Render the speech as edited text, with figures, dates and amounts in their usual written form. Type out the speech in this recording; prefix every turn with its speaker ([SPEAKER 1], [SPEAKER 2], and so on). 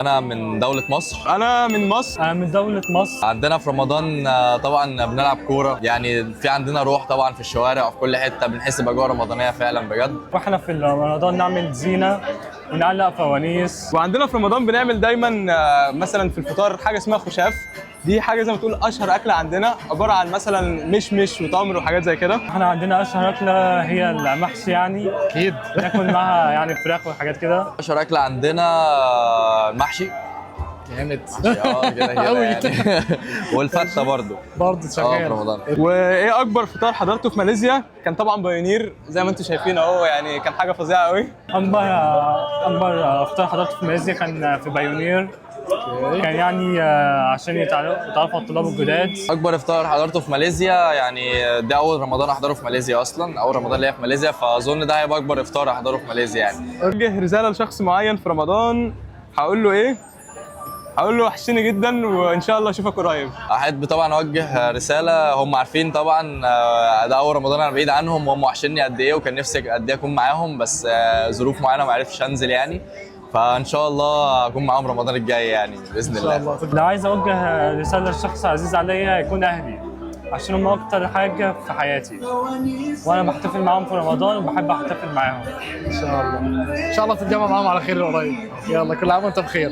[SPEAKER 1] أنا من دولة مصر.
[SPEAKER 2] انا من مصر.
[SPEAKER 3] أنا من دولة مصر.
[SPEAKER 1] عندنا في رمضان طبعا بنلعب كورة، يعني في عندنا روح طبعا في الشوارع وفي كل حتة، بنحس بأجواء رمضانية فعلا بجد.
[SPEAKER 3] واحنا في رمضان نعمل زينة ونعلق فوانيس.
[SPEAKER 2] وعندنا في رمضان بنعمل دايما مثلا في الفطار حاجه اسمها خشاف. دي حاجه زي ما تقول اشهر اكله عندنا، عباره عن مثلا مشمش وتمر وحاجات زي كده.
[SPEAKER 3] احنا عندنا اشهر اكلة هي المحشي، يعني
[SPEAKER 2] اكيد.
[SPEAKER 3] ناكل معاها يعني فراخ وحاجات كده.
[SPEAKER 1] أشهر أكلة عندنا المحشي.
[SPEAKER 2] جامد.
[SPEAKER 1] كده كده يعني. والفتة برضو.
[SPEAKER 3] برضه
[SPEAKER 1] في
[SPEAKER 3] شغال.
[SPEAKER 1] رمضان.
[SPEAKER 2] وايه اكبر فطار حضرته في ماليزيا؟ كان طبعا بايونير زي ما انتم شايفين اهو، يعني كان حاجه فظيعه قوي.
[SPEAKER 3] اكبر فطار حضرته في ماليزيا كان في بايونير. كان يعني عشان يتعرفوا على الطلاب الجداد.
[SPEAKER 1] أكبر إفطار حضرته في ماليزيا، يعني ده أول رمضان أحضره في ماليزيا أصلا، أول رمضان ليا في ماليزيا، فأظن ده هيبقى أكبر إفطار أحضره في ماليزيا يعني.
[SPEAKER 2] اوجه رساله لشخص معين في رمضان، هقول له ايه؟ هقول له وحشتني جدا وان شاء الله اشوفك قريب.
[SPEAKER 1] احب طبعا اوجه رساله، هم عارفين طبعا ده اول رمضان انا بعيد عنهم، وهم وحشني قد ايه، وكان نفسي قد ايه اكون معاهم، بس ظروف معينه ما عرفتش انزل يعني. فان شاء الله اكون معاهم رمضان الجاي يعني باذن الله.
[SPEAKER 3] لو عايز اوجه رسالة لشخص عزيز عليا يكون اهلي، عشان هم اكتر حاجة في حياتي، وانا بحتفل معاهم في رمضان وبحب احتفل معاهم.
[SPEAKER 4] ان شاء الله ان شاء الله تتجمع معاهم على خير قريب. يلا كل عام وانت بخير.